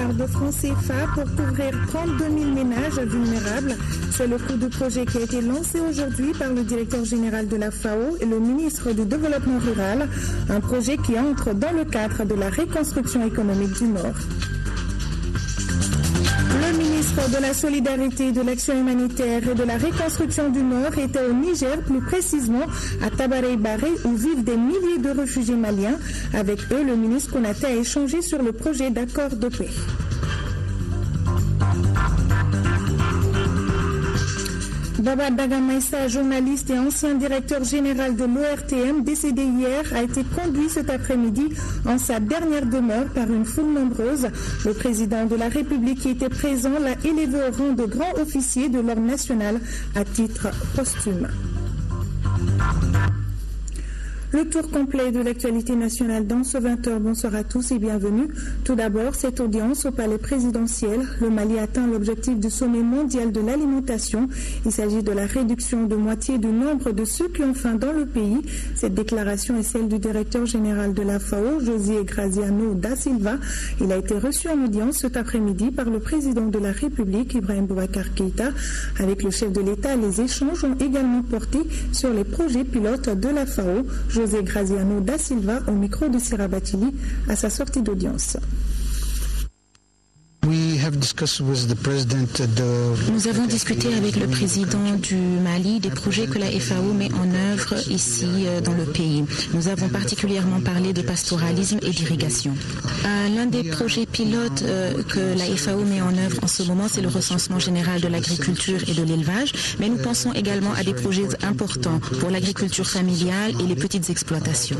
milliards de francs CFA pour couvrir 32 000 ménages vulnérables. C'est le coût du projet qui a été lancé aujourd'hui par le directeur général de la FAO et le ministre du Développement rural. Un projet qui entre dans le cadre de la reconstruction économique du Nord. Le ministre de la Solidarité, de l'Action humanitaire et de la Reconstruction du Nord était au Niger, plus précisément à Tabaré-Baré, où vivent des milliers de réfugiés maliens. Avec eux, le ministre Konaté a échangé sur le projet d'accord de paix. Baba Dagamaïssa, journaliste et ancien directeur général de l'ORTM, décédé hier, a été conduit cet après-midi en sa dernière demeure par une foule nombreuse. Le président de la République qui était présent l'a élevé au rang de grand officier de l'ordre national à titre posthume. Le tour complet de l'actualité nationale dans ce 20h. Bonsoir à tous et bienvenue. Tout d'abord, cette audience au palais présidentiel. Le Mali atteint l'objectif du sommet mondial de l'alimentation. Il s'agit de la réduction de moitié du nombre de ceux qui ont faim dans le pays. Cette déclaration est celle du directeur général de la FAO, José Graziano da Silva. Il a été reçu en audience cet après-midi par le président de la République, Ibrahim Boubacar Keïta. Avec le chef de l'État, les échanges ont également porté sur les projets pilotes de la FAO. José Graziano da Silva au micro de Sira Batili à sa sortie d'audience. Nous avons discuté avec le président du Mali des projets que la FAO met en œuvre ici dans le pays. Nous avons particulièrement parlé de pastoralisme et d'irrigation. L'un des projets pilotes que la FAO met en œuvre en ce moment, c'est le recensement général de l'agriculture et de l'élevage, mais nous pensons également à des projets importants pour l'agriculture familiale et les petites exploitations.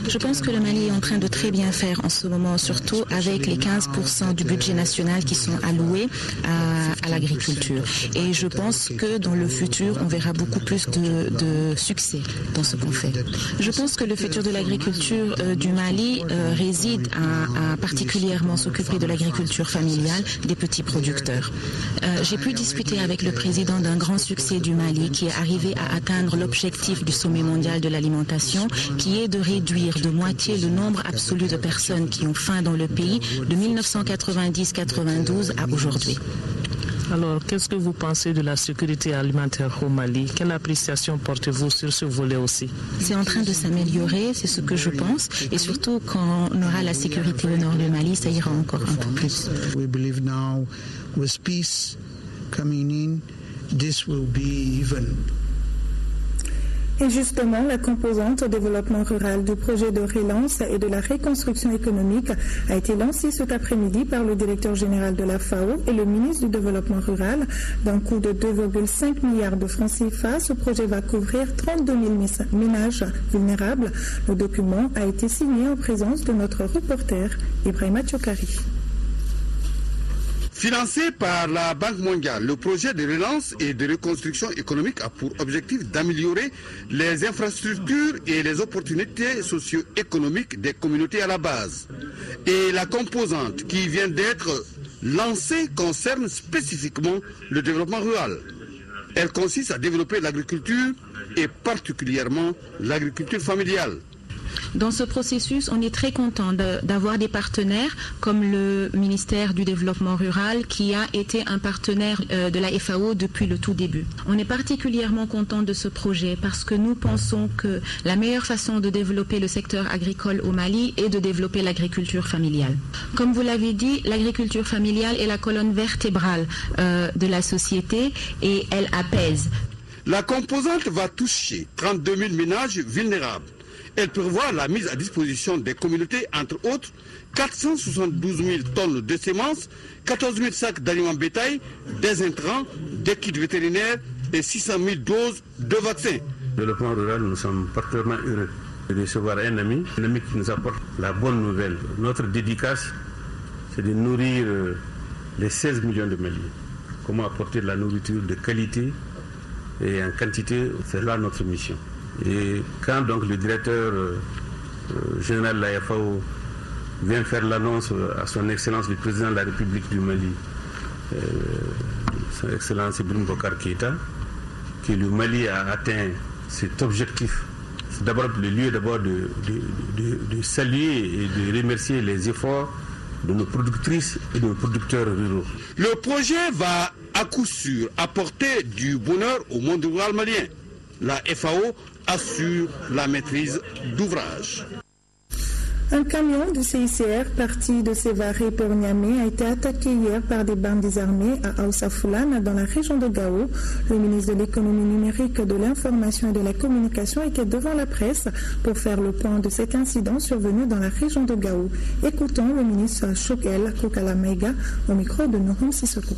Je pense que le Mali est en train de très bien faire en ce moment, surtout avec les 15% du budget national qui sont alloués à l'agriculture. Et je pense que dans le futur, on verra beaucoup plus de succès dans ce qu'on fait. Je pense que le futur de l'agriculture du Mali réside à particulièrement s'occuper de l'agriculture familiale des petits producteurs. J'ai pu discuter avec le président d'un grand succès du Mali qui est arrivé à atteindre l'objectif du sommet mondial de l'alimentation, qui est de réduire de moitié le nombre absolu de personnes qui ont faim dans le pays de 1990-92 à aujourd'hui. Alors, qu'est-ce que vous pensez de la sécurité alimentaire au Mali? Quelle appréciation portez-vous sur ce volet aussi? C'est en train de s'améliorer, c'est ce que je pense. Et surtout, quand on aura la sécurité au nord du Mali, ça ira encore un peu plus. We believe now, with peace coming in, this will be even. Et justement, la composante développement rural du projet de relance et de la reconstruction économique a été lancée cet après-midi par le directeur général de la FAO et le ministre du Développement rural. D'un coût de 2,5 milliards de francs CFA, ce projet va couvrir 32 000 ménages vulnérables. Le document a été signé en présence de notre reporter Ibrahima Tchokari. Financé par la Banque mondiale, le projet de relance et de reconstruction économique a pour objectif d'améliorer les infrastructures et les opportunités socio-économiques des communautés à la base. Et la composante qui vient d'être lancée concerne spécifiquement le développement rural. Elle consiste à développer l'agriculture et particulièrement l'agriculture familiale. Dans ce processus, on est très content d'avoir des partenaires comme le ministère du Développement rural qui a été un partenaire de la FAO depuis le tout début. On est particulièrement content de ce projet parce que nous pensons que la meilleure façon de développer le secteur agricole au Mali est de développer l'agriculture familiale. Comme vous l'avez dit, l'agriculture familiale est la colonne vertébrale de la société et elle apaise. La composante va toucher 32 000 ménages vulnérables. Elle prévoit la mise à disposition des communautés, entre autres, 472 000 tonnes de semences, 14 000 sacs d'aliments bétail, des intrants, des kits vétérinaires et 600 000 doses de vaccins. Le développement rural, nous sommes particulièrement heureux de recevoir un ami qui nous apporte la bonne nouvelle. Notre dédicace, c'est de nourrir les 16 millions de Maliens. Comment apporter de la nourriture de qualité et en quantité, c'est là notre mission. Et quand donc le directeur général de la FAO vient faire l'annonce à son Excellence le Président de la République du Mali, son Excellence Ibrahim Boubacar Keïta, que le Mali a atteint cet objectif, c'est d'abord le lieu de saluer et de remercier les efforts de nos productrices et de nos producteurs ruraux. Le projet va à coup sûr apporter du bonheur au monde rural malien. La FAO assure la maîtrise d'ouvrage. Un camion de CICR parti de Sévaré pour Niamey a été attaqué hier par des bandits armés à Aoussa Foulane dans la région de Gao. Le ministre de l'économie numérique, de l'information et de la communication était devant la presse pour faire le point de cet incident survenu dans la région de Gao. Écoutons le ministre Choguel Kokalamaiga au micro de Nohom Sissoko.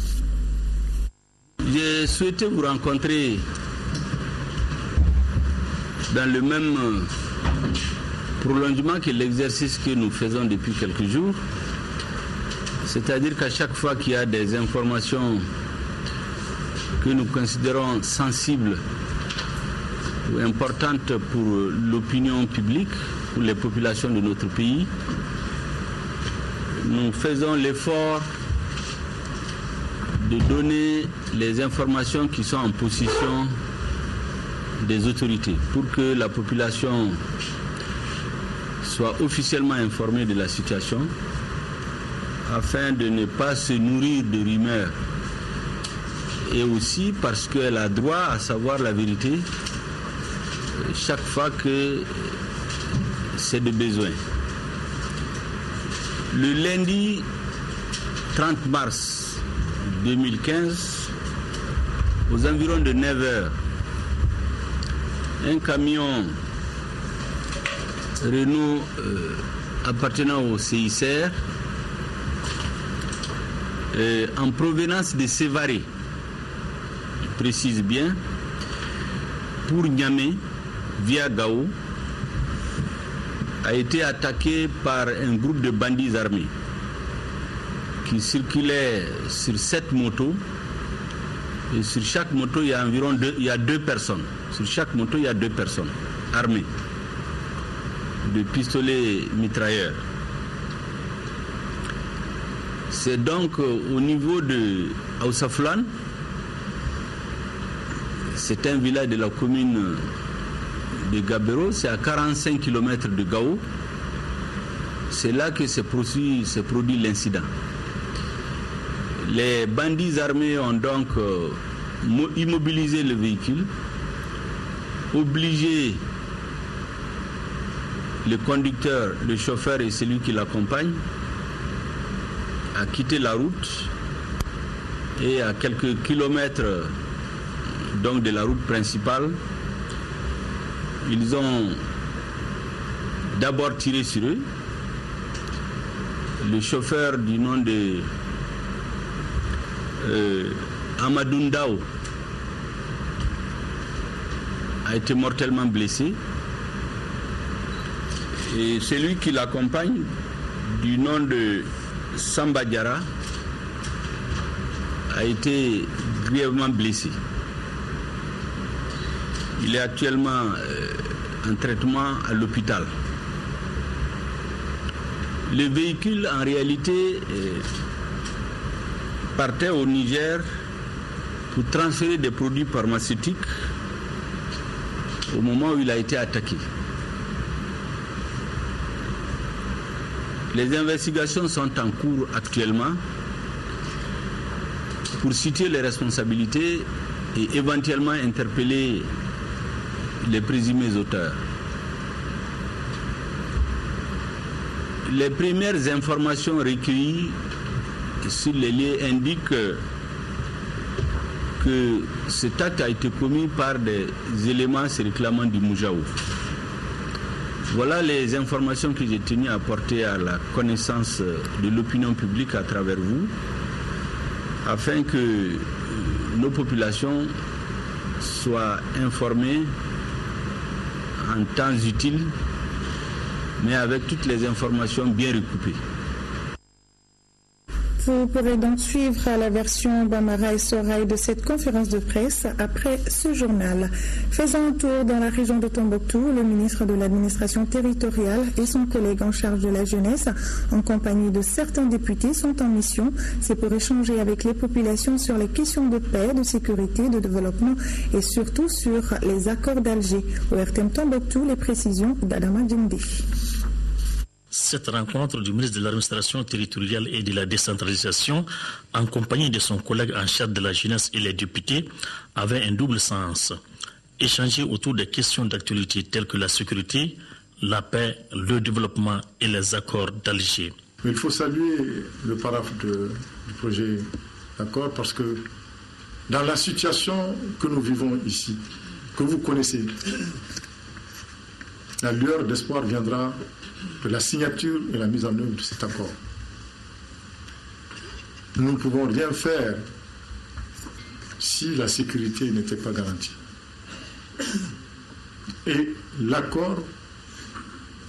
J'ai souhaité vous rencontrer dans le même prolongement que l'exercice que nous faisons depuis quelques jours, c'est-à-dire qu'à chaque fois qu'il y a des informations que nous considérons sensibles ou importantes pour l'opinion publique, pour les populations de notre pays, nous faisons l'effort de donner les informations qui sont en possession des autorités pour que la population soit officiellement informée de la situation afin de ne pas se nourrir de rumeurs et aussi parce qu'elle a droit à savoir la vérité chaque fois que c'est de besoin. Le lundi 30 mars 2015, aux environs de 9h, un camion Renault appartenant au CICR en provenance de Sévaré, je précise bien, pour Niamey via Gao, a été attaqué par un groupe de bandits armés qui circulaient sur 7 motos. Et sur chaque moto, il y a 2 personnes. Sur chaque moto, il y a 2 personnes armées de pistolets mitrailleurs. C'est donc au niveau de Aoussa Foulane, c'est un village de la commune de Gabero, c'est à 45 km de Gao. C'est là que s'est produit l'incident. Les bandits armés ont donc immobilisé le véhicule, obligé le conducteur, le chauffeur et celui qui l'accompagne à quitter la route et à quelques kilomètres donc de la route principale, ils ont d'abord tiré sur eux. Le chauffeur du nom de Amadou Ndao a été mortellement blessé. Et celui qui l'accompagne, du nom de Samba Diara, a été grièvement blessé. Il est actuellement en traitement à l'hôpital. Le véhicule, en réalité, partait au Niger pour transférer des produits pharmaceutiques au moment où il a été attaqué. Les investigations sont en cours actuellement pour situer les responsabilités et éventuellement interpeller les présumés auteurs. Les premières informations recueillies sur les lieux indiquent que cet acte a été commis par des éléments se réclamant du Moujaou. Voilà les informations que j'ai tenu à apporter à la connaissance de l'opinion publique à travers vous, afin que nos populations soient informées en temps utile, mais avec toutes les informations bien recoupées. Vous pourrez donc suivre la version Bambara et Soraï de cette conférence de presse après ce journal. Faisant un tour dans la région de Tombouctou, le ministre de l'administration territoriale et son collègue en charge de la jeunesse, en compagnie de certains députés, sont en mission. C'est pour échanger avec les populations sur les questions de paix, de sécurité, de développement et surtout sur les accords d'Alger. Au RTM Tombouctou, les précisions d'Adama Djemdi. Cette rencontre du ministre de l'administration territoriale et de la décentralisation, en compagnie de son collègue en charge de la jeunesse et les députés, avait un double sens. Échanger autour des questions d'actualité telles que la sécurité, la paix, le développement et les accords d'Alger. Mais il faut saluer le paraphe du projet d'accord parce que dans la situation que nous vivons ici, que vous connaissez, la lueur d'espoir viendra de la signature et la mise en œuvre de cet accord. Nous ne pouvons rien faire si la sécurité n'était pas garantie. Et l'accord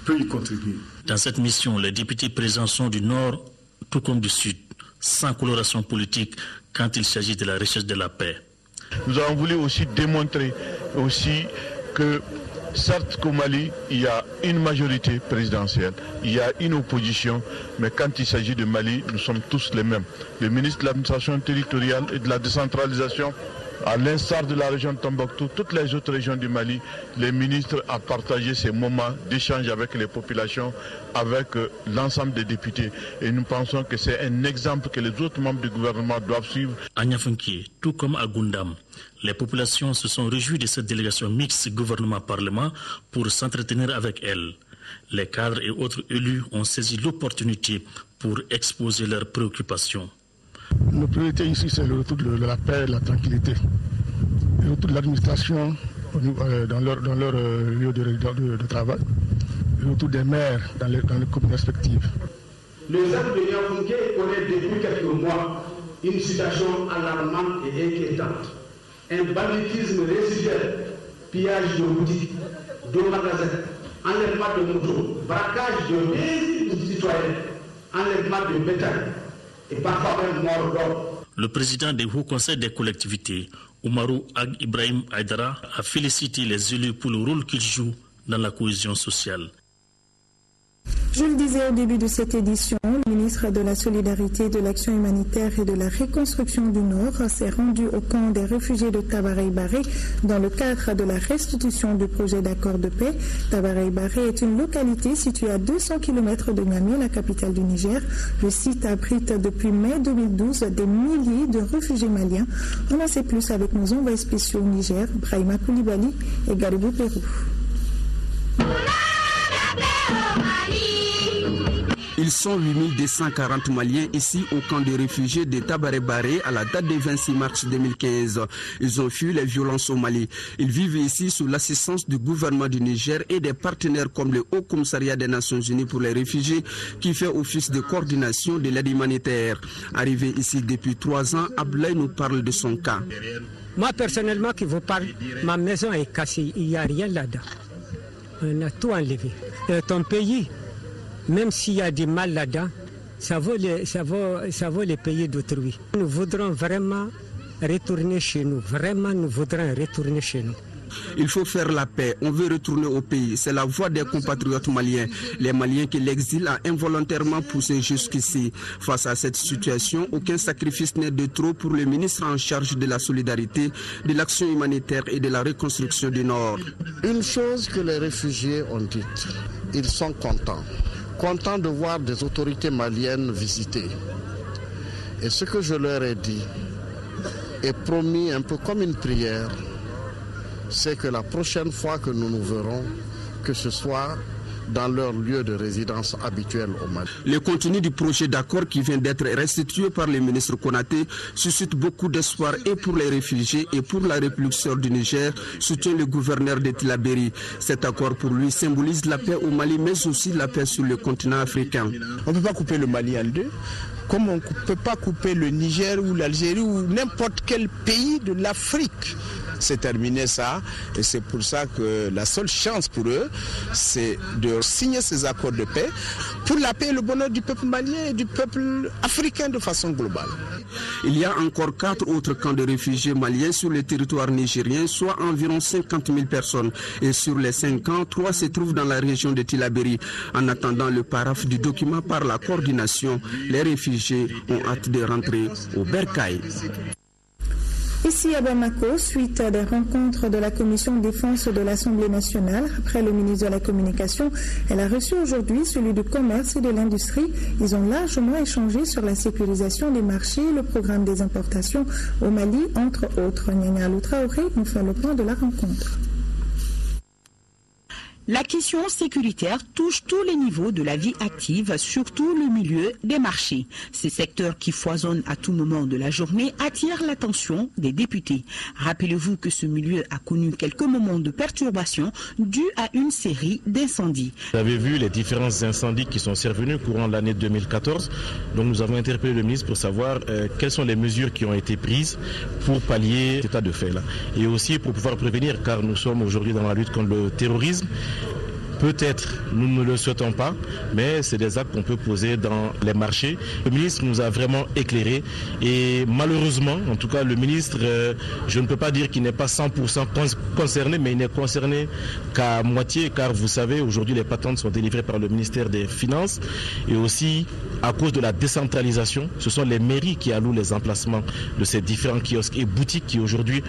peut y contribuer. Dans cette mission, les députés présents sont du Nord tout comme du Sud, sans coloration politique quand il s'agit de la recherche de la paix. Nous avons voulu aussi démontrer que certes qu'au Mali, il y a une majorité présidentielle, il y a une opposition, mais quand il s'agit de Mali, nous sommes tous les mêmes. Le ministre de l'administration territoriale et de la décentralisation, à l'instar de la région de Tombouctou, toutes les autres régions du Mali, les ministres ont partagé ces moments d'échange avec les populations, avec l'ensemble des députés. Et nous pensons que c'est un exemple que les autres membres du gouvernement doivent suivre. À Niafunké, tout comme à Gundam, les populations se sont réjouies de cette délégation mixte gouvernement-parlement pour s'entretenir avec elle. Les cadres et autres élus ont saisi l'opportunité pour exposer leurs préoccupations. Nos priorités ici, c'est le retour de la paix et de la tranquillité. Le retour de l'administration dans leur lieu de travail. Le retour des maires dans les communes respectives. Le ZAC de Niafunké connaît depuis quelques mois une situation alarmante et inquiétante. Un banditisme résiduel, pillage de boutiques, de magasins, enlèvement de motos, braquage de biens de citoyens, enlèvement de bétail. Et parfois même mort d'homme. Le président du Haut Conseil des collectivités, Oumarou Ag Ibrahim Aïdara, a félicité les élus pour le rôle qu'ils jouent dans la cohésion sociale. Je le disais au début de cette édition, le ministre de la Solidarité, de l'Action humanitaire et de la Reconstruction du Nord s'est rendu au camp des réfugiés de Tabaré-Baré dans le cadre de la restitution du projet d'accord de paix. Tabaré-Baré est une localité située à 200 km de Niamey, la capitale du Niger. Le site abrite depuis mai 2012 des milliers de réfugiés maliens. On en sait plus avec nos envoyés spéciaux au Niger, Brahima Koulibaly et Garibou Pérou. Ils sont 8240 Maliens ici au camp de réfugiés de Tabaré-Baré à la date du 26 mars 2015. Ils ont fui les violences au Mali. Ils vivent ici sous l'assistance du gouvernement du Niger et des partenaires comme le Haut Commissariat des Nations Unies pour les réfugiés qui fait office de coordination de l'aide humanitaire. Arrivé ici depuis 3 ans, Ablaï nous parle de son cas. Moi personnellement qui vous parle, ma maison est cassée, il n'y a rien là-dedans. On a tout enlevé. Ton pays, même s'il y a du mal là-dedans, ça vaut les pays d'autrui. Nous voudrons vraiment retourner chez nous. Vraiment, nous voudrons retourner chez nous. Il faut faire la paix, on veut retourner au pays. C'est la voix des compatriotes maliens. Les Maliens que l'exil a involontairement poussé jusqu'ici. Face à cette situation, aucun sacrifice n'est de trop pour le ministre en charge de la solidarité, de l'action humanitaire et de la reconstruction du Nord. Une chose que les réfugiés ont dite, ils sont contents de voir des autorités maliennes visiter. Et ce que je leur ai dit est promis un peu comme une prière, c'est que la prochaine fois que nous nous verrons, que ce soit dans leur lieu de résidence habituel au Mali. Le contenu du projet d'accord qui vient d'être restitué par le ministre Konaté suscite beaucoup d'espoir et pour les réfugiés et pour la République sœur du Niger, soutient le gouverneur de Tillabéri. Cet accord pour lui symbolise la paix au Mali mais aussi la paix sur le continent africain. On ne peut pas couper le Mali en deux, comme on ne peut pas couper le Niger ou l'Algérie ou n'importe quel pays de l'Afrique. C'est terminé ça et c'est pour ça que la seule chance pour eux c'est de signer ces accords de paix pour la paix et le bonheur du peuple malien et du peuple africain de façon globale. Il y a encore 4 autres camps de réfugiés maliens sur le territoire nigérien, soit environ 50 000 personnes. Et sur les 5 camps, 3 se trouvent dans la région de Tillabéri. En attendant le paraphe du document par la coordination, les réfugiés ont hâte de rentrer au Bercail. Ici à Bamako, suite à des rencontres de la commission défense de l'Assemblée nationale, après le ministre de la Communication, elle a reçu aujourd'hui celui du commerce et de l'industrie. Ils ont largement échangé sur la sécurisation des marchés, le programme des importations au Mali, entre autres. Nyanya Traoré nous fait le point de la rencontre. La question sécuritaire touche tous les niveaux de la vie active, surtout le milieu des marchés. Ces secteurs qui foisonnent à tout moment de la journée attirent l'attention des députés. Rappelez-vous que ce milieu a connu quelques moments de perturbation dus à une série d'incendies. Vous avez vu les différents incendies qui sont survenus courant l'année 2014. Donc nous avons interpellé le ministre pour savoir quelles sont les mesures qui ont été prises pour pallier cet état de fait-là. Et aussi pour pouvoir prévenir, car nous sommes aujourd'hui dans la lutte contre le terrorisme. Peut-être, nous ne le souhaitons pas, mais c'est des actes qu'on peut poser dans les marchés. Le ministre nous a vraiment éclairés et malheureusement, en tout cas le ministre, je ne peux pas dire qu'il n'est pas 100% concerné, mais il n'est concerné qu'à moitié, car vous savez, aujourd'hui les patentes sont délivrées par le ministère des Finances et aussi à cause de la décentralisation, ce sont les mairies qui allouent les emplacements de ces différents kiosques et boutiques qui aujourd'hui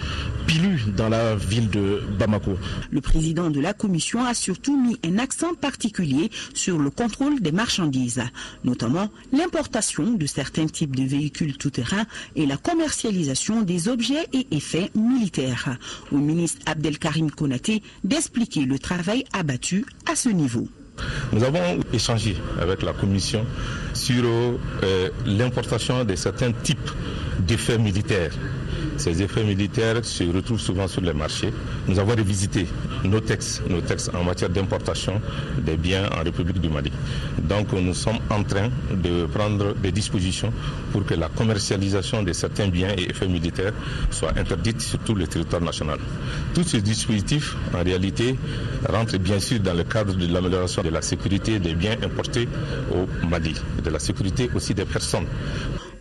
piluent dans la ville de Bamako. Le président de la commission a surtout mis un accent particulier sur le contrôle des marchandises, notamment l'importation de certains types de véhicules tout-terrain et la commercialisation des objets et effets militaires. Au ministre Abdelkarim Konaté d'expliquer le travail abattu à ce niveau. Nous avons échangé avec la Commission sur l'importation de certains types d'effets militaires. Ces effets militaires se retrouvent souvent sur les marchés. Nous avons revisité nos textes en matière d'importation des biens en République du Mali. Donc nous sommes en train de prendre des dispositions pour que la commercialisation de certains biens et effets militaires soit interdite sur tout le territoire national. Tous ces dispositifs, en réalité, rentrent bien sûr dans le cadre de l'amélioration de la sécurité des biens importés au Mali, et de la sécurité aussi des personnes.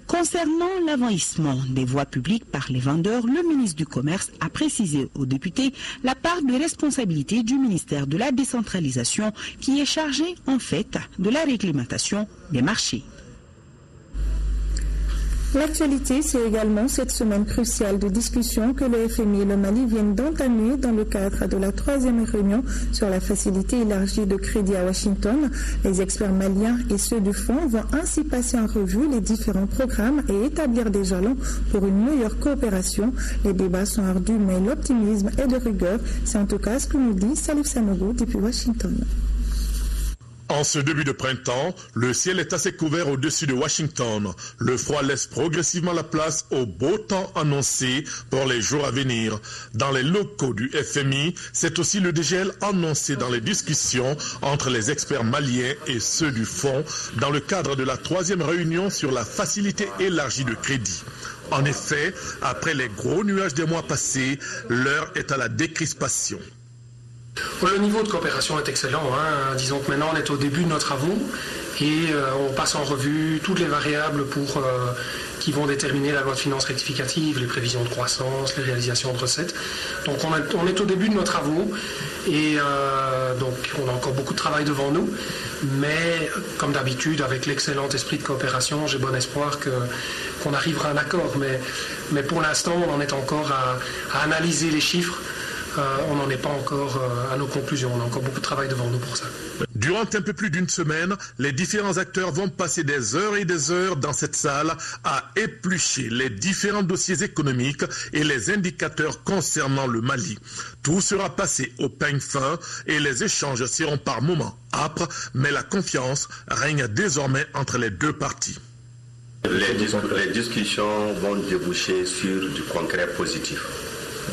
Concernant l'envahissement des voies publiques par les vendeurs, le ministre du Commerce a précisé aux députés la part de responsabilité du ministère de la décentralisation qui est chargé en fait de la réglementation des marchés. L'actualité, c'est également cette semaine cruciale de discussion que le FMI et le Mali viennent d'entamer dans le cadre de la 3e réunion sur la facilité élargie de crédit à Washington. Les experts maliens et ceux du fonds vont ainsi passer en revue les différents programmes et établir des jalons pour une meilleure coopération. Les débats sont ardus, mais l'optimisme est de rigueur. C'est en tout cas ce que nous dit Salif Sanogo depuis Washington. En ce début de printemps, le ciel est assez couvert au-dessus de Washington. Le froid laisse progressivement la place au beau temps annoncé pour les jours à venir. Dans les locaux du FMI, c'est aussi le dégel annoncé dans les discussions entre les experts maliens et ceux du fonds dans le cadre de la 3e réunion sur la facilité élargie de crédit. En effet, après les gros nuages des mois passés, l'heure est à la décrispation. Le niveau de coopération est excellent. Disons que maintenant on est au début de nos travaux et on passe en revue toutes les variables qui vont déterminer la loi de finances rectificative, les prévisions de croissance, les réalisations de recettes. Donc on est au début de nos travaux et donc on a encore beaucoup de travail devant nous. Mais comme d'habitude, avec l'excellent esprit de coopération, j'ai bon espoir qu'on arrivera à un accord. Mais pour l'instant, on en est encore à analyser les chiffres. On n'en est pas encore à nos conclusions. On a encore beaucoup de travail devant nous pour ça. Durant un peu plus d'une semaine, les différents acteurs vont passer des heures et des heures dans cette salle à éplucher les différents dossiers économiques et les indicateurs concernant le Mali. Tout sera passé au peigne fin et les échanges seront par moments âpres, mais la confiance règne désormais entre les deux parties. Les discussions vont déboucher sur du concret positif.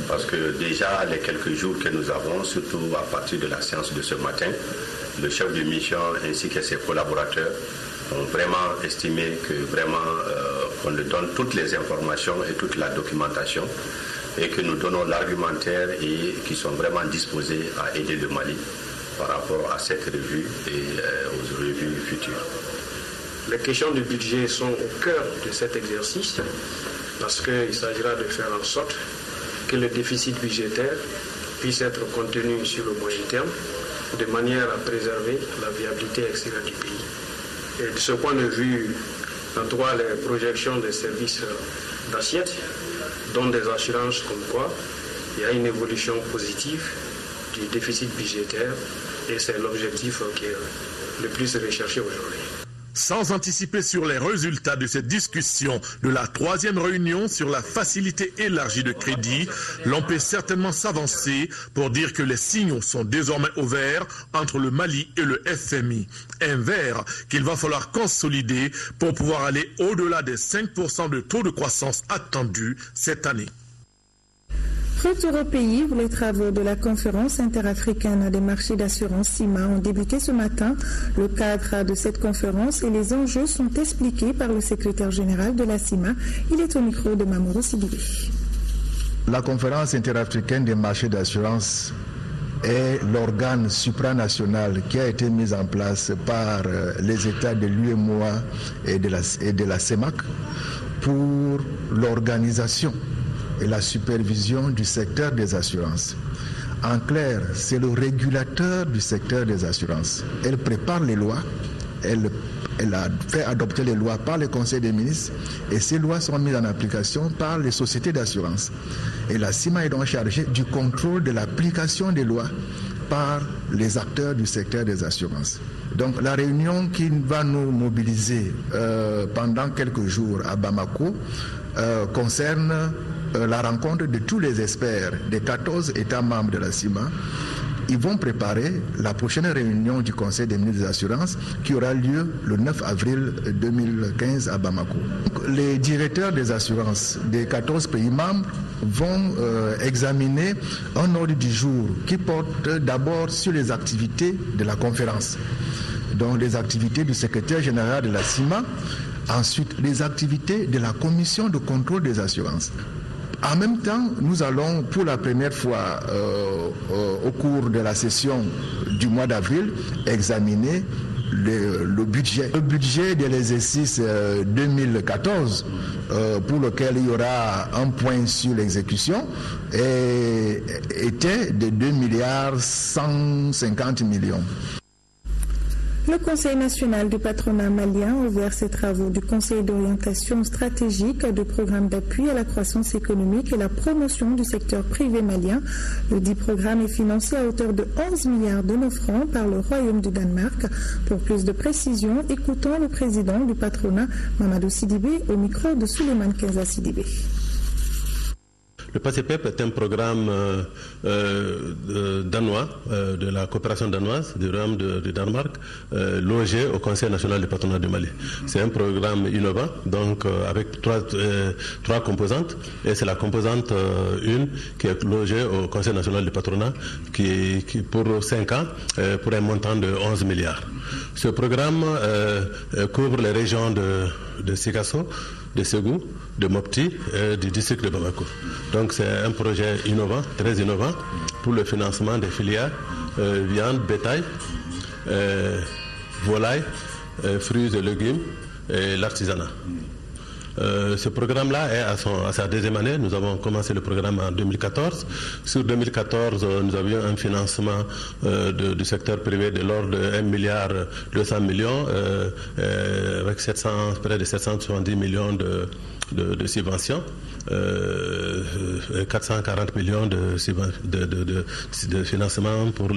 Parce que déjà, les quelques jours que nous avons, surtout à partir de la séance de ce matin, le chef de mission ainsi que ses collaborateurs ont vraiment estimé que qu'on nous donne toutes les informations et toute la documentation et que nous donnons l'argumentaire et qui sont vraiment disposés à aider le Mali par rapport à cette revue et aux revues futures. Les questions du budget sont au cœur de cet exercice parce qu'il s'agira de faire en sorte que le déficit budgétaire puisse être contenu sur le moyen terme de manière à préserver la viabilité extérieure du pays. Et de ce point de vue, en tout cas, les projections des services d'assiette dont des assurances comme quoi il y a une évolution positive du déficit budgétaire et c'est l'objectif qui est le plus recherché aujourd'hui. Sans anticiper sur les résultats de cette discussion de la 3e réunion sur la facilité élargie de crédit, l'on peut certainement s'avancer pour dire que les signaux sont désormais au vert entre le Mali et le FMI. Un vert qu'il va falloir consolider pour pouvoir aller au-delà des 5% de taux de croissance attendus cette année. Retour au pays où les travaux de la conférence interafricaine des marchés d'assurance CIMA ont débuté ce matin. Le cadre de cette conférence et les enjeux sont expliqués par le secrétaire général de la CIMA. Il est au micro de Mamoudou Sidibé. La conférence interafricaine des marchés d'assurance est l'organe supranational qui a été mis en place par les États de l'UEMOA et de la CEMAC pour l'organisation et la supervision du secteur des assurances. En clair, c'est le régulateur du secteur des assurances. Elle prépare les lois, elle a fait adopter les lois par le Conseil des ministres et ces lois sont mises en application par les sociétés d'assurance. Et la CIMA est donc chargée du contrôle de l'application des lois par les acteurs du secteur des assurances. Donc la réunion qui va nous mobiliser pendant quelques jours à Bamako concerne la rencontre de tous les experts des 14 États membres de la CIMA. Ils vont préparer la prochaine réunion du Conseil des ministres des Assurances qui aura lieu le 9 avril 2015 à Bamako. Les directeurs des assurances des 14 pays membres vont examiner un ordre du jour qui porte d'abord sur les activités de la conférence. Donc les activités du secrétaire général de la CIMA, ensuite les activités de la commission de contrôle des assurances. En même temps, nous allons pour la première fois au cours de la session du mois d'avril examiner le budget. Le budget de l'exercice 2014 pour lequel il y aura un point sur l'exécution était de 2,150 milliards. Le Conseil national du patronat malien a ouvert ses travaux du Conseil d'orientation stratégique de programme d'appui à la croissance économique et la promotion du secteur privé malien. Le dit programme est financé à hauteur de 11 milliards de nos francs par le Royaume du Danemark. Pour plus de précisions, écoutons le président du patronat, Mamadou Sidibé, au micro de Souleymane Kenza Sidibé. Le PACEPEP est un programme danois, de la coopération danoise, du Royaume du Danemark, logé au Conseil national du patronat du Mali. C'est un programme innovant, donc avec trois composantes. Et c'est la composante 1 qui est logée au Conseil national du patronat, qui pour 5 ans, pour un montant de 11 milliards. Ce programme couvre les régions de Sikasso, de Ségou, de Mopti et du district de Bamako. Donc c'est un projet innovant, très innovant, pour le financement des filières viande, bétail, volaille, fruits et légumes et l'artisanat. Ce programme-là est à sa deuxième année. Nous avons commencé le programme en 2014. Sur 2014, nous avions un financement du secteur privé de l'ordre de 1,2 milliard avec près de 770 millions de subventions, 440 millions de financement pour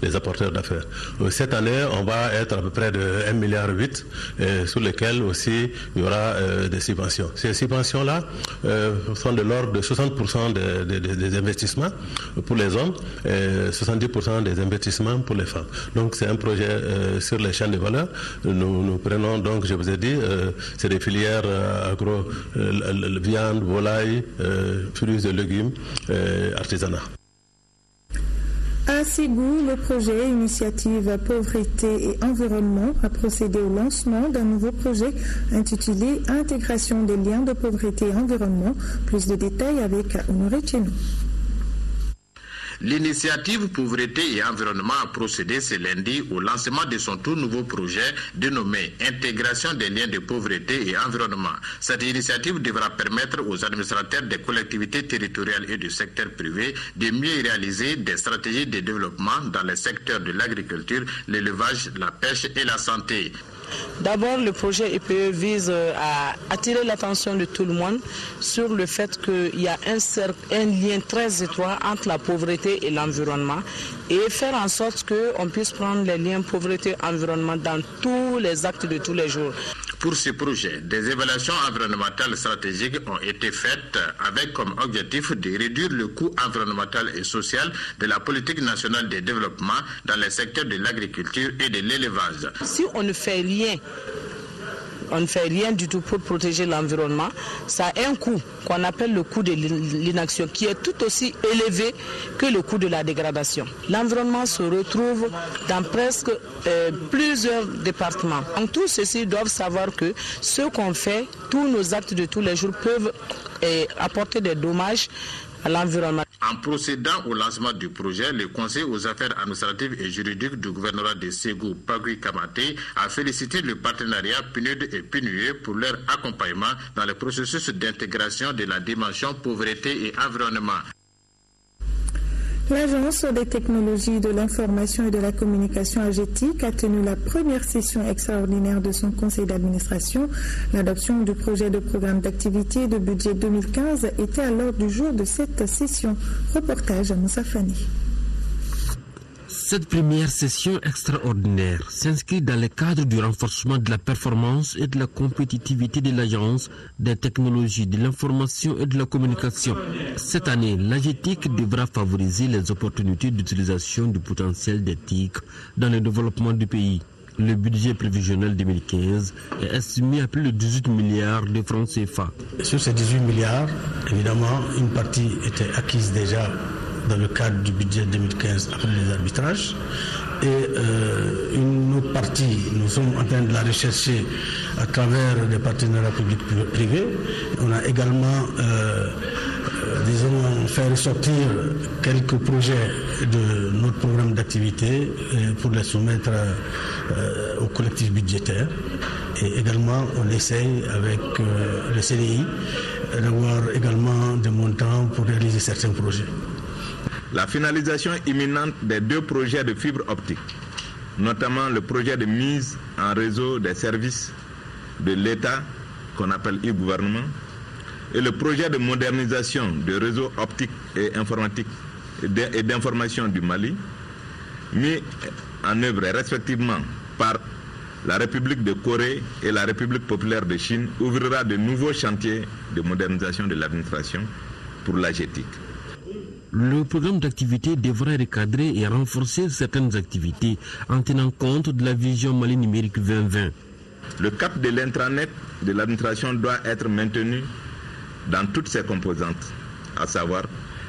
les apporteurs d'affaires. Cette année, on va être à peu près de 1,8 milliard sur lesquels aussi il y aura des subventions. Ces subventions-là sont de l'ordre de 60% des investissements pour les hommes et 70% des investissements pour les femmes. Donc c'est un projet sur les chaînes de valeur. Nous prenons donc, je vous ai dit, c'est des filières agro, viande, volaille, fruits et légumes, artisanat. À Ségou, le projet Initiative Pauvreté et Environnement a procédé au lancement d'un nouveau projet intitulé Intégration des liens de pauvreté et environnement. Plus de détails avec Honoré Tchenou. L'initiative Pauvreté et Environnement a procédé ce lundi au lancement de son tout nouveau projet dénommé Intégration des liens de pauvreté et environnement. Cette initiative devra permettre aux administrateurs des collectivités territoriales et du secteur privé de mieux réaliser des stratégies de développement dans les secteurs de l'agriculture, l'élevage, la pêche et la santé. D'abord, le projet EPE vise à attirer l'attention de tout le monde sur le fait qu'il y a un lien très étroit entre la pauvreté et l'environnement et faire en sorte qu'on puisse prendre les liens pauvreté-environnement dans tous les actes de tous les jours. Pour ce projet, des évaluations environnementales stratégiques ont été faites avec comme objectif de réduire le coût environnemental et social de la politique nationale de développement dans les secteurs de l'agriculture et de l'élevage. Si on ne fait rien du tout pour protéger l'environnement, ça a un coût qu'on appelle le coût de l'inaction qui est tout aussi élevé que le coût de la dégradation. L'environnement se retrouve dans presque plusieurs départements. Donc tous ceux-ci doivent savoir que ce qu'on fait, tous nos actes de tous les jours peuvent apporter des dommages à l'environnement. En procédant au lancement du projet, le Conseil aux affaires administratives et juridiques du gouvernorat de Ségou, Pagui Kamaté, a félicité le partenariat PNUD et PNUE pour leur accompagnement dans le processus d'intégration de la dimension pauvreté et environnement. L'Agence des technologies de l'information et de la communication AGETIC a tenu la première session extraordinaire de son conseil d'administration. L'adoption du projet de programme d'activité de budget 2015 était à l'ordre du jour de cette session. Reportage à Moussa Fani. Cette première session extraordinaire s'inscrit dans le cadre du renforcement de la performance et de la compétitivité de l'Agence des technologies de l'information et de la communication. Cette année, l'AGETIC devra favoriser les opportunités d'utilisation du potentiel des TIC dans le développement du pays. Le budget prévisionnel 2015 est estimé à plus de 18 milliards de francs CFA. Sur ces 18 milliards, évidemment, une partie était acquise déjà dans le cadre du budget 2015 après les arbitrages. Et une autre partie, nous sommes en train de la rechercher à travers des partenariats publics-privés. On a également, fait ressortir quelques projets de notre programme d'activité pour les soumettre au collectif budgétaire. Et également, on essaye avec le CDI d'avoir également des montants pour réaliser certains projets. La finalisation imminente des 2 projets de fibre optique, notamment le projet de mise en réseau des services de l'État, qu'on appelle e-gouvernement, et le projet de modernisation du réseau optique et informatique et d'information du Mali, mis en œuvre respectivement par la République de Corée et la République populaire de Chine, ouvrira de nouveaux chantiers de modernisation de l'administration pour l'AGETIC. Le programme d'activité devra recadrer et renforcer certaines activités en tenant compte de la vision Mali numérique 2020. Le cap de l'intranet de l'administration doit être maintenu dans toutes ses composantes, à savoir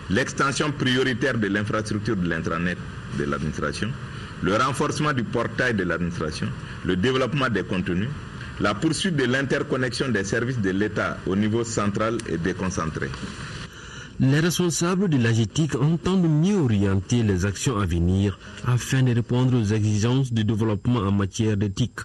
l'extension prioritaire de l'infrastructure de l'intranet de l'administration, le renforcement du portail de l'administration, le développement des contenus, la poursuite de l'interconnexion des services de l'État au niveau central et déconcentré. Les responsables de l'AGETIC entendent mieux orienter les actions à venir afin de répondre aux exigences de développement en matière d'éthique.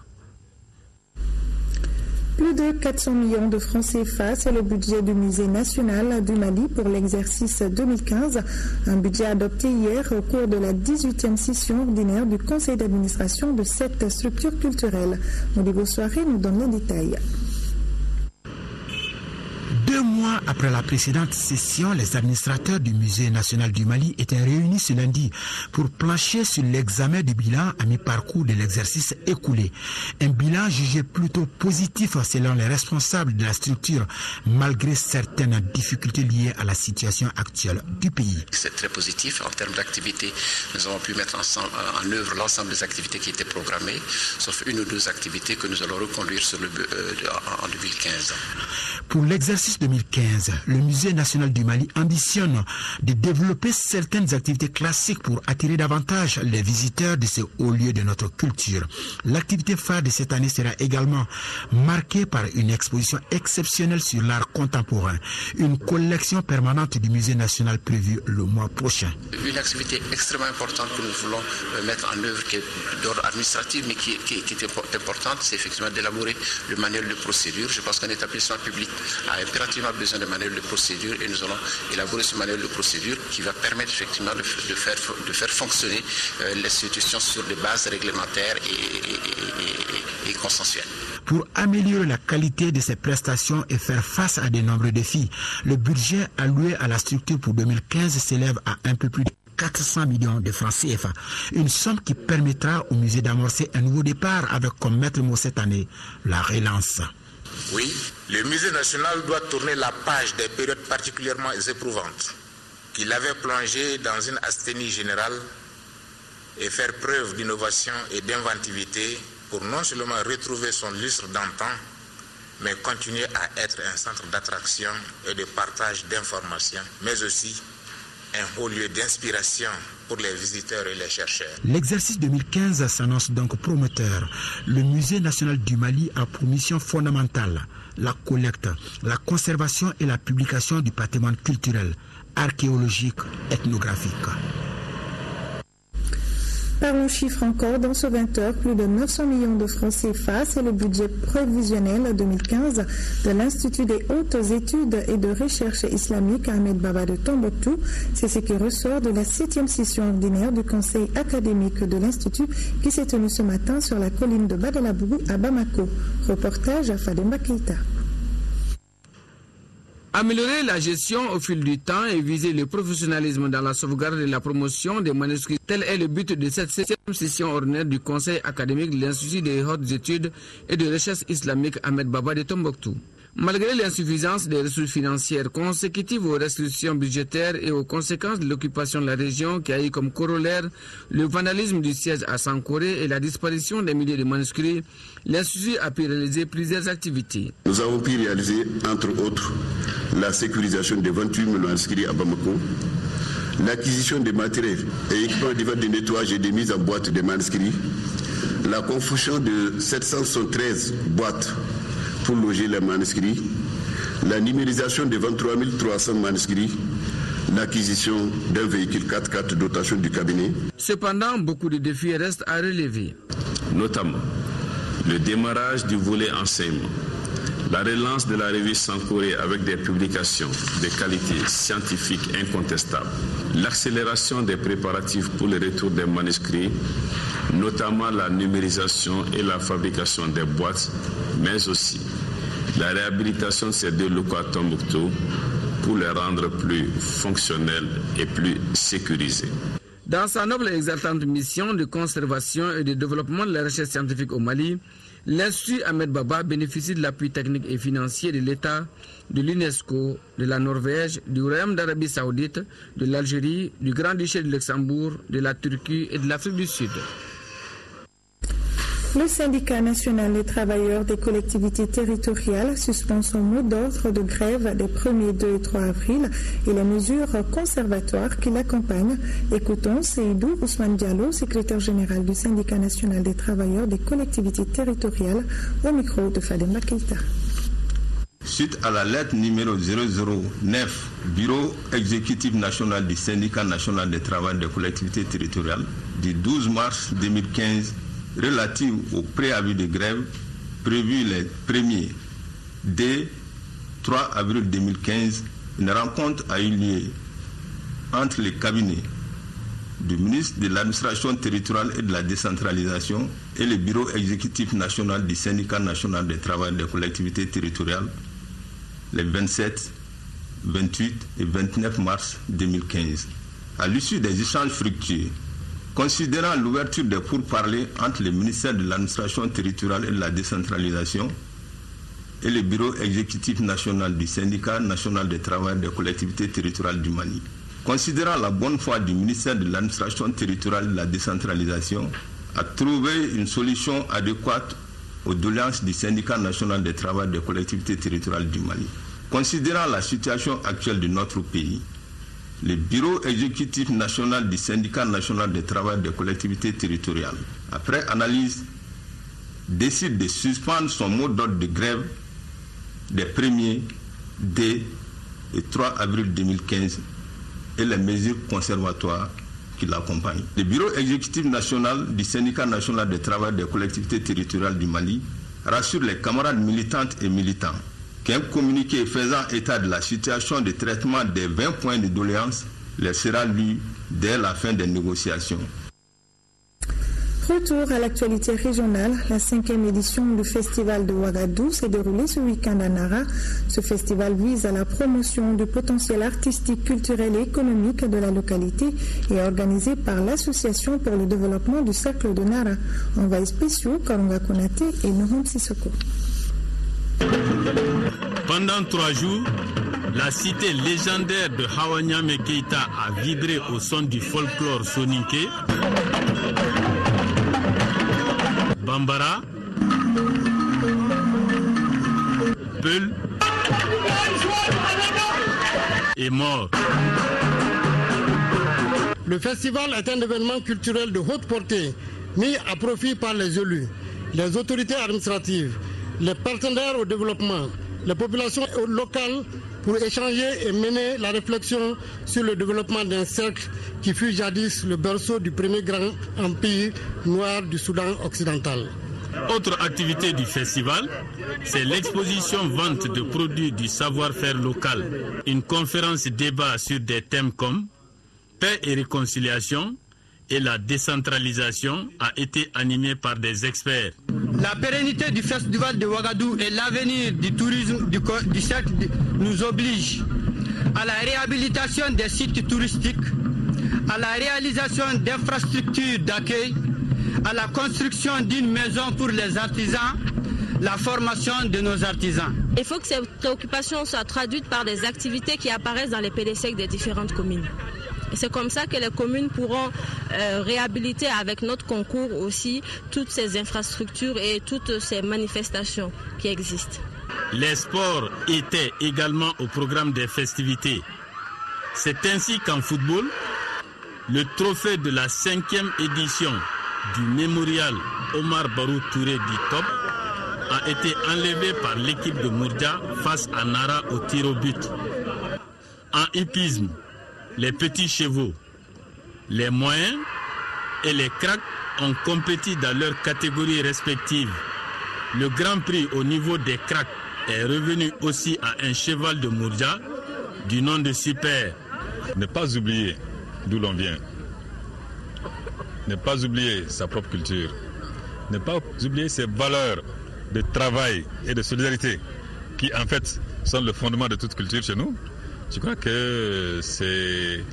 Plus de 400 millions de francs CFA, c'est le budget du Musée national du Mali pour l'exercice 2015. Un budget adopté hier au cours de la 18e session ordinaire du conseil d'administration de cette structure culturelle. Modibo Soirée nous donne les détails. 2 mois après la précédente session, les administrateurs du Musée national du Mali étaient réunis ce lundi pour plancher sur l'examen du bilan à mi-parcours de l'exercice écoulé. Un bilan jugé plutôt positif selon les responsables de la structure, malgré certaines difficultés liées à la situation actuelle du pays. C'est très positif en termes d'activités. Nous avons pu mettre en œuvre l'ensemble des activités qui étaient programmées, sauf 1 ou 2 activités que nous allons reconduire en 2015. Pour l'exercice 2015, le Musée national du Mali ambitionne de développer certaines activités classiques pour attirer davantage les visiteurs de ces hauts lieux de notre culture. L'activité phare de cette année sera également marquée par une exposition exceptionnelle sur l'art contemporain, une collection permanente du Musée national prévue le mois prochain. Une activité extrêmement importante que nous voulons mettre en œuvre, qui est d'ordre administratif, mais qui est importante, c'est effectivement d'élaborer le manuel de procédure. Je pense qu'un établissement public a impérativement besoin de manuel de procédure et nous allons élaborer ce manuel de procédure qui va permettre effectivement de faire fonctionner l'institution sur des bases réglementaires et consensuelles. Pour améliorer la qualité de ces prestations et faire face à de nombreux défis, le budget alloué à la structure pour 2015 s'élève à un peu plus de 400 millions de francs CFA, une somme qui permettra au musée d'amorcer un nouveau départ avec comme maître mot cette année la relance. Oui, le musée national doit tourner la page des périodes particulièrement éprouvantes qu'il avait plongées dans une asthénie générale et faire preuve d'innovation et d'inventivité pour non seulement retrouver son lustre d'antan, mais continuer à être un centre d'attraction et de partage d'informations, mais aussi un haut lieu d'inspiration pour les visiteurs et les chercheurs. L'exercice 2015 s'annonce donc prometteur. Le Musée national du Mali a pour mission fondamentale la collecte, la conservation et la publication du patrimoine culturel, archéologique, ethnographique. Parlons chiffres encore, dans ce 20 heures, plus de 900 millions de francs CFA, c'est le budget prévisionnel 2015 de l'Institut des hautes études et de recherche islamique Ahmed Baba de Tombouctou. C'est ce qui ressort de la 7e session ordinaire du Conseil académique de l'Institut qui s'est tenue ce matin sur la colline de Badalabourou à Bamako. Reportage à Fademba Keita. Améliorer la gestion au fil du temps et viser le professionnalisme dans la sauvegarde et la promotion des manuscrits. Tel est le but de cette 7e session ordinaire du Conseil académique de l'Institut des hautes études et de recherche islamique Ahmed Baba de Tombouctou. Malgré l'insuffisance des ressources financières consécutives aux restrictions budgétaires et aux conséquences de l'occupation de la région qui a eu comme corollaire le vandalisme du siège à Sankoré et la disparition des milliers de manuscrits, l'Institut a pu réaliser plusieurs activités. Nous avons pu réaliser, entre autres, la sécurisation des 28 manuscrits à Bamako, l'acquisition des matériels et équipements divers de nettoyage et de mise en boîte des manuscrits, la construction de 773 boîtes pour loger les manuscrits, la numérisation de 23 300 manuscrits, l'acquisition d'un véhicule 4x4 dotation du cabinet. Cependant, beaucoup de défis restent à relever. Notamment le démarrage du volet enseignement, la relance de la revue Sankoré avec des publications de qualité scientifique incontestable, l'accélération des préparatifs pour le retour des manuscrits, notamment la numérisation et la fabrication des boîtes, mais aussi la réhabilitation de ces 2 locaux à Tombouctou pour les rendre plus fonctionnels et plus sécurisés. Dans sa noble et exaltante mission de conservation et de développement de la recherche scientifique au Mali, l'Institut Ahmed Baba bénéficie de l'appui technique et financier de l'État, de l'UNESCO, de la Norvège, du Royaume d'Arabie Saoudite, de l'Algérie, du Grand-Duché de Luxembourg, de la Turquie et de l'Afrique du Sud. Le syndicat national des travailleurs des collectivités territoriales suspend son mot d'ordre de grève des 1er, 2 et 3 avril et les mesures conservatoires qui l'accompagnent. Écoutons Seydou Ousmane Diallo, secrétaire général du syndicat national des travailleurs des collectivités territoriales, au micro de Fademba Keita. Suite à la lettre numéro 009, Bureau exécutif national du syndicat national des travailleurs des collectivités territoriales, du 12 mars 2015, relative au préavis de grève prévu les 1er, 2, 3 avril 2015, une rencontre a eu lieu entre les cabinets du ministre de l'administration territoriale et de la décentralisation et le bureau exécutif national du syndicat national des travailleurs des collectivités territoriales les 27, 28 et 29 mars 2015. À l'issue des échanges fructueux, considérant l'ouverture des pourparlers entre le ministère de l'administration territoriale et de la décentralisation et le bureau exécutif national du syndicat national des travailleurs des collectivités territoriales du Mali, considérant la bonne foi du ministère de l'administration territoriale et de la décentralisation à trouver une solution adéquate aux doléances du syndicat national des travailleurs des collectivités territoriales du Mali, considérant la situation actuelle de notre pays, le bureau exécutif national du syndicat national des travailleurs des collectivités territoriales, après analyse, décide de suspendre son mot d'ordre de grève des 1er, 2 et 3 avril 2015 et les mesures conservatoires qui l'accompagnent. Le bureau exécutif national du syndicat national des travailleurs des collectivités territoriales du Mali rassure les camarades militantes et militants qu'un communiqué faisant état de la situation de traitement des 20 points de doléances les sera lu dès la fin des négociations. Retour à l'actualité régionale, la 5e édition du Festival de Ouagadougou s'est déroulée ce week-end à Nara. Ce festival vise à la promotion du potentiel artistique, culturel et économique de la localité et est organisé par l'Association pour le développement du Cercle de Nara. Envoyés spéciaux, Karunga Konate et Nohom Sissoko. Pendant 3 jours, la cité légendaire de Hawanyame Keita a vibré au son du folklore soninké, Bambara, Peul et Mort. Le festival est un événement culturel de haute portée, mis à profit par les élus, les autorités administratives, les partenaires au développement, les populations locales pour échanger et mener la réflexion sur le développement d'un cercle qui fut jadis le berceau du premier grand empire noir du Soudan occidental. Autre activité du festival, c'est l'exposition vente de produits du savoir-faire local. Une conférence débat sur des thèmes comme paix et réconciliation et la décentralisation a été animée par des experts. La pérennité du festival de Ouagadougou et l'avenir du tourisme du cercle nous obligent à la réhabilitation des sites touristiques, à la réalisation d'infrastructures d'accueil, à la construction d'une maison pour les artisans, la formation de nos artisans. Il faut que ces préoccupations soient traduites par des activités qui apparaissent dans les PDC des différentes communes. Et c'est comme ça que les communes pourront réhabiliter avec notre concours aussi toutes ces infrastructures et toutes ces manifestations qui existent. Les sports étaient également au programme des festivités. C'est ainsi qu'en football, le trophée de la 5e édition du mémorial Omar Barou Touré du Top a été enlevé par l'équipe de Mourdja face à Nara au tir au but. En hippisme, les petits chevaux, les moyens et les cracks ont compéti dans leurs catégories respectives. Le grand prix au niveau des cracks est revenu aussi à un cheval de Mourdja du nom de Super. Ne pas oublier d'où l'on vient. Ne pas oublier sa propre culture. Ne pas oublier ses valeurs de travail et de solidarité qui en fait sont le fondement de toute culture chez nous. Je crois que c'est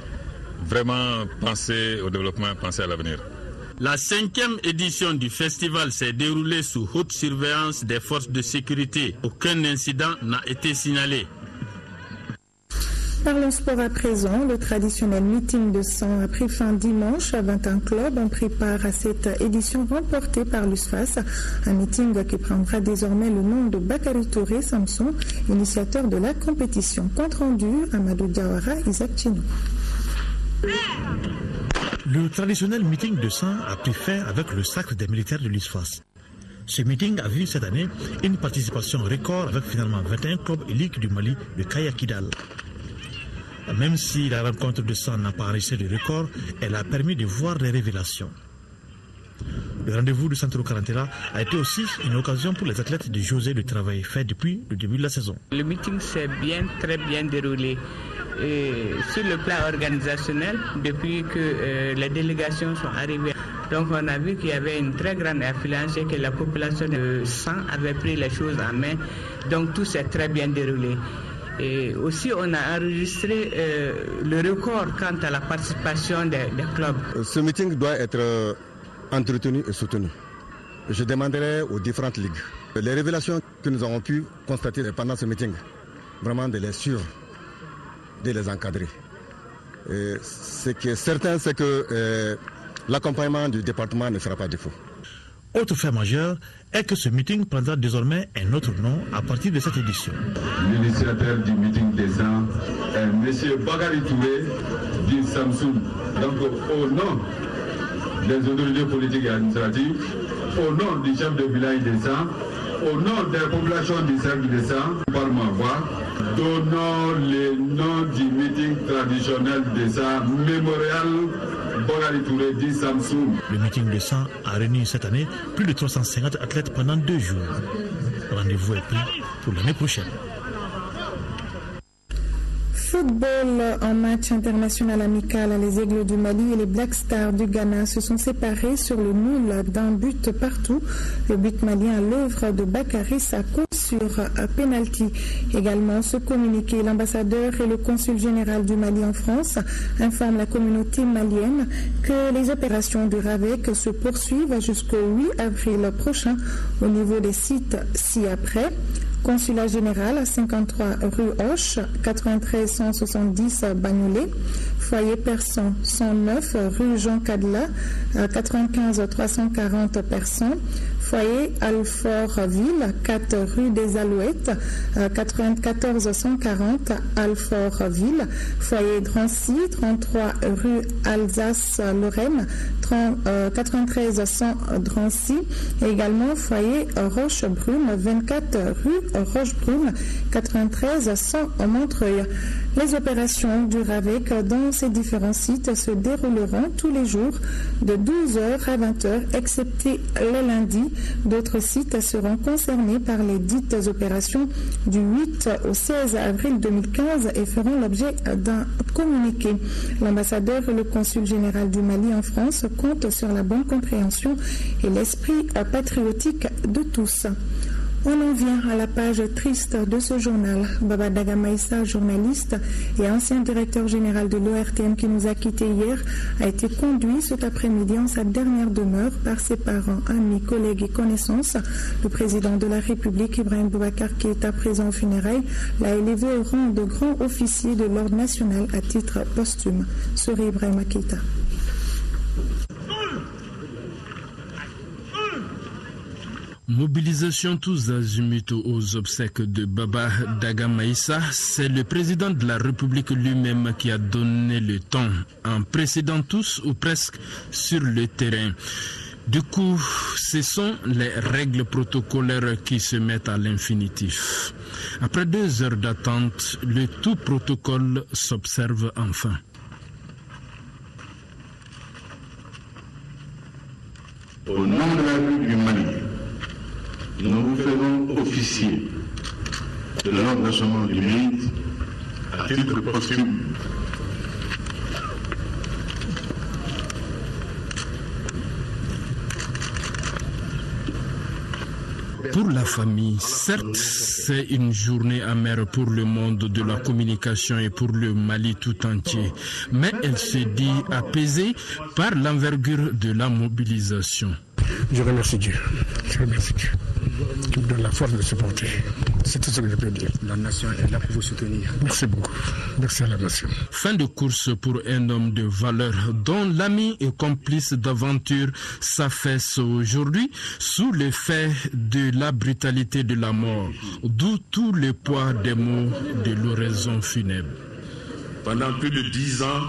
vraiment penser au développement, penser à l'avenir. La 5e édition du festival s'est déroulée sous haute surveillance des forces de sécurité. Aucun incident n'a été signalé. Parlons sport à présent. Le traditionnel meeting de sang a pris fin dimanche. 21 clubs ont pris part à cette édition remportée par l'USFAS. Un meeting qui prendra désormais le nom de Bakary Touré Samson, initiateur de la compétition. Compte rendu, Amadou Diawara, Isaac Chino. Le traditionnel meeting de sang a pris fin avec le sacre des militaires de l'USFAS. Ce meeting a vu cette année une participation record avec finalement 21 clubs et ligues du Mali de Kaya Kidal. Même si la rencontre de sang n'a pas enregistré de record, elle a permis de voir des révélations. Le rendez-vous de Santoro Carantela a été aussi une occasion pour les athlètes de José le travail fait depuis le début de la saison. Le meeting s'est très bien déroulé. Sur le plan organisationnel, depuis que les délégations sont arrivées. Donc on a vu qu'il y avait une très grande affluence et que la population de sang avait pris les choses en main. Donc tout s'est très bien déroulé. Et aussi, on a enregistré le record quant à la participation des clubs. Ce meeting doit être entretenu et soutenu. Je demanderai aux différentes ligues les révélations que nous avons pu constater pendant ce meeting, vraiment de les suivre, de les encadrer. Et ce qui est certain, c'est que l'accompagnement du département ne sera pas défaut. Autre fait majeur est que ce meeting prendra désormais un autre nom à partir de cette édition. L'initiateur du meeting des gens est M. Bakary Touré du Samsung. Donc au nom des autorités politiques et administratives, au nom du chef de village des gens, au nom des populations du cercle des gens, par ma voix, donnons le nom du meeting traditionnel des gens, mémorial Bakary Touré du Samsung. Le meeting de sang a réuni cette année plus de 350 athlètes pendant 2 jours. Rendez-vous est pris pour l'année prochaine. football, en match international amical, les Aigles du Mali et les Black Stars du Ghana se sont séparés sur le nul d'un but partout. Le but malien à l'œuvre de Bakary Sako sur penalty. Également, ce communiqué, l'ambassadeur et le consul général du Mali en France informent la communauté malienne que les opérations du RAVEC se poursuivent jusqu'au 8 avril prochain au niveau des sites ci-après. Consulat général à 53 rue Hoche, 93 170 Bagnolet, foyer Persan 109 rue Jean Cadela, 95 340 Persan, foyer Alfortville, 4 rue des Alouettes, 94 140 Alfortville, foyer Drancy, 33 rue Alsace-Lorraine, 93 100 Drancy, et également foyer Rochebrune, 24 rue Rochebrune, 93 100 Montreuil. Les opérations du RAVEC dans ces différents sites se dérouleront tous les jours de 12h à 20h, excepté le lundi. D'autres sites seront concernés par les dites opérations du 8 au 16 avril 2015 et feront l'objet d'un communiqué. L'ambassadeur et le consul général du Mali en France comptent sur la bonne compréhension et l'esprit patriotique de tous. On en vient à la page triste de ce journal. Baba Dagama Issa, journaliste et ancien directeur général de l'ORTM qui nous a quittés hier, a été conduit cet après-midi en sa dernière demeure par ses parents, amis, collègues et connaissances. Le président de la République, Ibrahim Boubacar Keïta, présent aux funérailles, l'a élevé au rang de grand officier de l'ordre national à titre posthume. Sori Ibrahim Keïta. Mobilisation tous azimuts aux obsèques de Baba Dagama Issa, c'est le président de la République lui-même qui a donné le temps, en précédant tous ou presque sur le terrain. Du coup, ce sont les règles protocolaires qui se mettent à l'infinitif. Après 2 heures d'attente, le tout protocole s'observe enfin. Au nom de la République du Mali, nous vous faisons officier de l'ordre national du mérite à titre posthume. Pour la famille, certes, c'est une journée amère pour le monde de la communication et pour le Mali tout entier, mais elle se dit apaisée par l'envergure de la mobilisation. Je remercie Dieu. Qui me donne la force de supporter. C'est tout ce que je peux dire. La nation est là pour vous soutenir. Merci beaucoup. Merci à la nation. Fin de course pour un homme de valeur dont l'ami et complice d'aventure s'affaisse aujourd'hui sous l'effet de la brutalité de la mort, d'où tout le poids des mots de l'oraison funèbre. Pendant plus de 10 ans,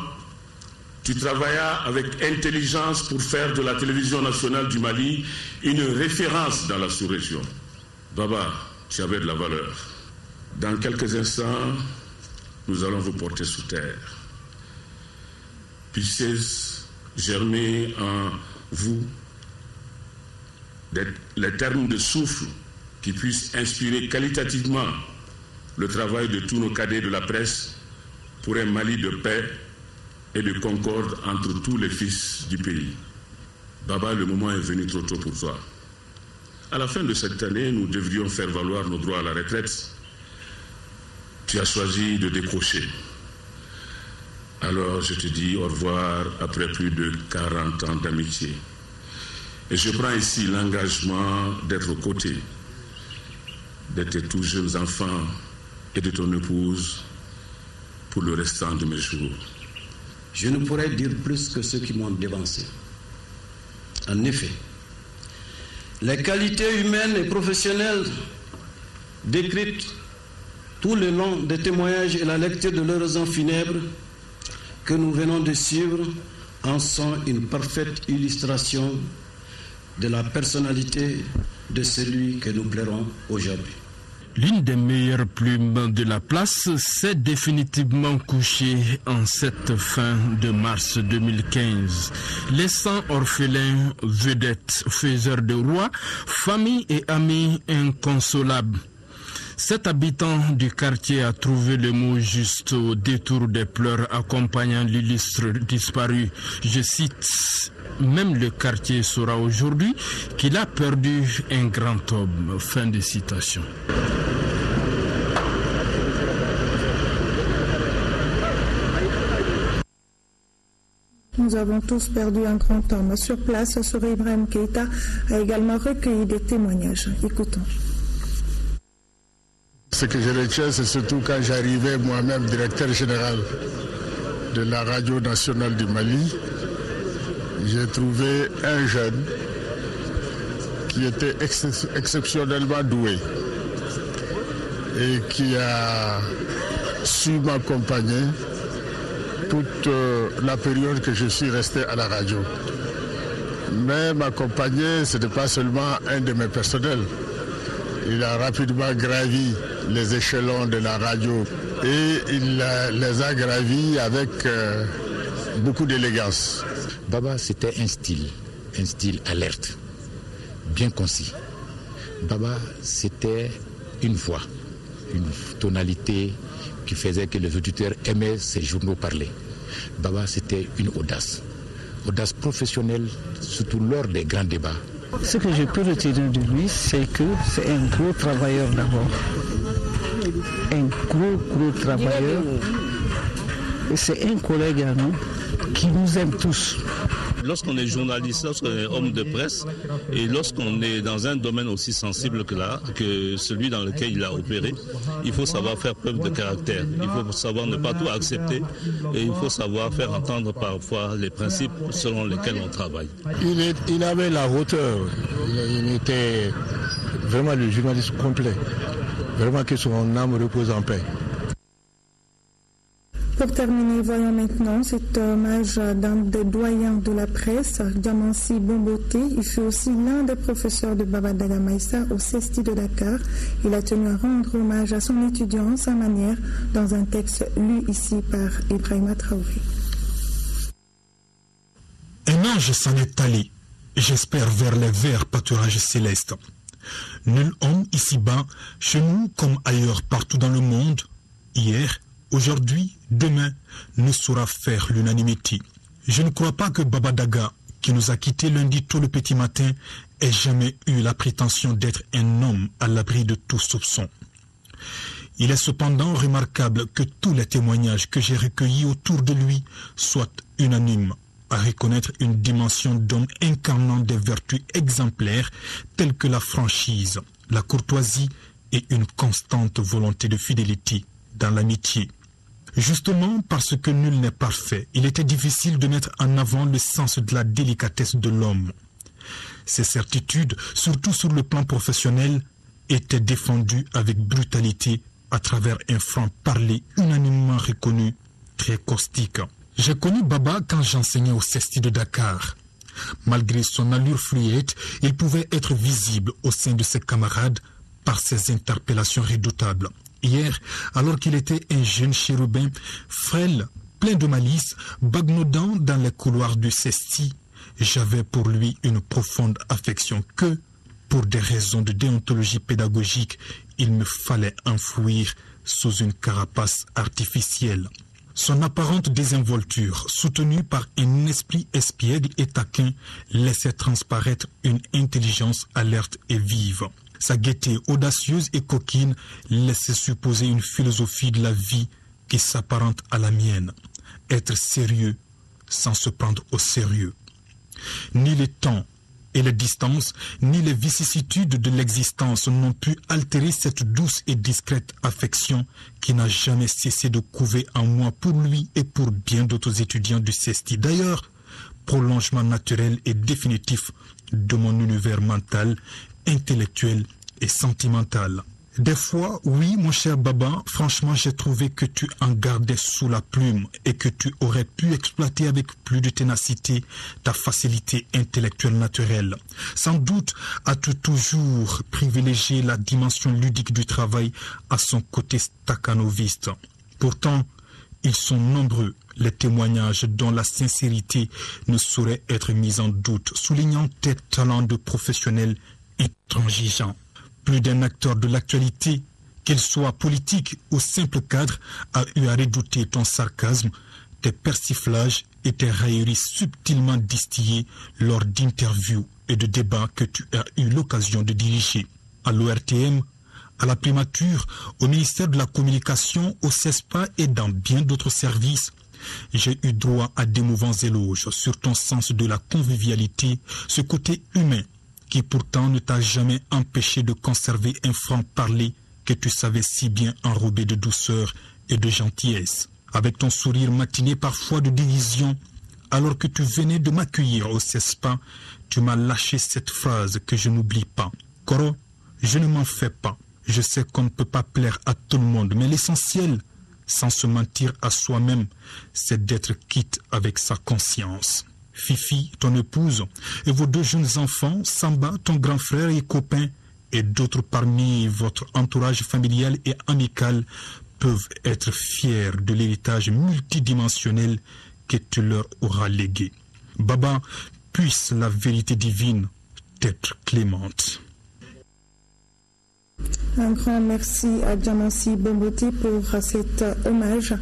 tu travaillas avec intelligence pour faire de la télévision nationale du Mali une référence dans la sous-région. Baba, tu avais de la valeur. Dans quelques instants, nous allons vous porter sous terre. Puissez germer en vous les termes de souffle qui puissent inspirer qualitativement le travail de tous nos cadets de la presse pour un Mali de paix et de concorde entre tous les fils du pays. Baba, le moment est venu trop tôt pour toi. À la fin de cette année, nous devrions faire valoir nos droits à la retraite. Tu as choisi de décrocher. Alors je te dis au revoir après plus de 40 ans d'amitié. Et je prends ici l'engagement d'être aux côtés de tes tout jeunes enfants et de ton épouse pour le restant de mes jours. Je ne pourrais dire plus que ceux qui m'ont devancé. En effet, les qualités humaines et professionnelles décrites tout le long des témoignages et la lecture de l'oraison funèbre que nous venons de suivre en sont une parfaite illustration de la personnalité de celui que nous plairons aujourd'hui. L'une des meilleures plumes de la place s'est définitivement couchée en cette fin de mars 2015, laissant orphelins, vedettes, faiseurs de rois, familles et amis inconsolables. Cet habitant du quartier a trouvé le mot juste au détour des pleurs accompagnant l'illustre disparu. Je cite, « Même le quartier saura aujourd'hui qu'il a perdu un grand homme. » Fin de citation. Nous avons tous perdu un grand homme. Sur place, Souré Ibrahim Keïta a également recueilli des témoignages. Écoutons. Ce que je retiens, c'est surtout quand j'arrivais moi-même directeur général de la radio nationale du Mali, j'ai trouvé un jeune qui était exceptionnellement doué et qui a su m'accompagner toute la période que je suis resté à la radio. Mais m'accompagner, ce n'est pas seulement un de mes personnels. Il a rapidement gravi les échelons de la radio et il les a gravis avec beaucoup d'élégance. Baba, c'était un style alerte, bien concis. Baba, c'était une voix, une tonalité qui faisait que les auditeurs aimaient ces journaux parler. Baba, c'était une audace professionnelle, surtout lors des grands débats. Ce que je peux retenir de lui, c'est que c'est un gros travailleur d'abord. Un gros travailleur. Et c'est un collègue à nous qui nous aime tous. Lorsqu'on est journaliste, lorsqu'on est homme de presse et lorsqu'on est dans un domaine aussi sensible que celui dans lequel il a opéré, il faut savoir faire preuve de caractère. Il faut savoir ne pas tout accepter et il faut savoir faire entendre parfois les principes selon lesquels on travaille. Il avait la hauteur. Il était vraiment le journaliste complet. Vraiment que son âme repose en paix. Pour terminer, voyons maintenant cet hommage d'un des doyens de la presse, Diamansi Bomboté. Il fut aussi l'un des professeurs de Baba Daga Maïssa au CESTI de Dakar. Il a tenu à rendre hommage à son étudiant, sa manière, dans un texte lu ici par Ibrahima Traoré. Un ange s'en est allé, j'espère vers les verts pâturages célestes. Nul homme ici-bas, chez nous comme ailleurs partout dans le monde, hier, aujourd'hui, demain, ne saura faire l'unanimité. Je ne crois pas que Baba Daga, qui nous a quittés lundi tôt le petit matin, ait jamais eu la prétention d'être un homme à l'abri de tout soupçon. Il est cependant remarquable que tous les témoignages que j'ai recueillis autour de lui soient unanimes à reconnaître une dimension d'homme incarnant des vertus exemplaires telles que la franchise, la courtoisie et une constante volonté de fidélité dans l'amitié. Justement parce que nul n'est parfait, il était difficile de mettre en avant le sens de la délicatesse de l'homme. Ces certitudes, surtout sur le plan professionnel, étaient défendues avec brutalité à travers un franc-parler unanimement reconnu, très caustique. J'ai connu Baba quand j'enseignais au CESTI de Dakar. Malgré son allure fluette, il pouvait être visible au sein de ses camarades par ses interpellations redoutables. Hier, alors qu'il était un jeune chérubin, frêle, plein de malice, bagnodant dans les couloirs du CESTI, j'avais pour lui une profonde affection que, pour des raisons de déontologie pédagogique, il me fallait enfouir sous une carapace artificielle. Son apparente désinvolture, soutenue par un esprit espiègle et taquin, laissait transparaître une intelligence alerte et vive. Sa gaieté audacieuse et coquine laissait supposer une philosophie de la vie qui s'apparente à la mienne. Être sérieux sans se prendre au sérieux. Ni les temps et les distances, ni les vicissitudes de l'existence n'ont pu altérer cette douce et discrète affection qui n'a jamais cessé de couver en moi pour lui et pour bien d'autres étudiants du CESTI. D'ailleurs, prolongement naturel et définitif de mon univers mental, intellectuel et sentimental. Des fois, oui, mon cher Baba, franchement, j'ai trouvé que tu en gardais sous la plume et que tu aurais pu exploiter avec plus de ténacité ta facilité intellectuelle naturelle. Sans doute as-tu toujours privilégié la dimension ludique du travail à son côté staccanoviste. Pourtant, ils sont nombreux les témoignages dont la sincérité ne saurait être mise en doute, soulignant tes talents de professionnel intransigeant. Plus d'un acteur de l'actualité Qu'elle soit politique ou simple cadre, a eu à redouter ton sarcasme, tes persiflages et tes railleries subtilement distillées lors d'interviews et de débats que tu as eu l'occasion de diriger. À l'ORTM, à la primature, au ministère de la Communication, au CESPA et dans bien d'autres services, j'ai eu droit à d'émouvants éloges sur ton sens de la convivialité, ce côté humain qui pourtant ne t'a jamais empêché de conserver un franc-parler que tu savais si bien enrober de douceur et de gentillesse. Avec ton sourire matiné parfois de dérision, alors que tu venais de m'accueillir au CESPA, tu m'as lâché cette phrase que je n'oublie pas. Koro, je ne m'en fais pas. Je sais qu'on ne peut pas plaire à tout le monde, mais l'essentiel, sans se mentir à soi-même, c'est d'être quitte avec sa conscience. Fifi, ton épouse, et vos 2 jeunes enfants, Samba, ton grand frère et copain, et d'autres parmi votre entourage familial et amical, peuvent être fiers de l'héritage multidimensionnel que tu leur auras légué. Baba, puisse la vérité divine t'être clémente. Un grand merci à Djamansi Bomboti pour cet hommage.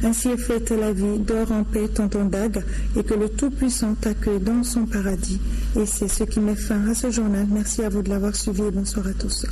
Ainsi est faite la vie. Dors en paix, tonton Dag, et que le Tout-Puissant t'accueille dans son paradis. Et c'est ce qui met fin à ce journal. Merci à vous de l'avoir suivi et bonsoir à tous.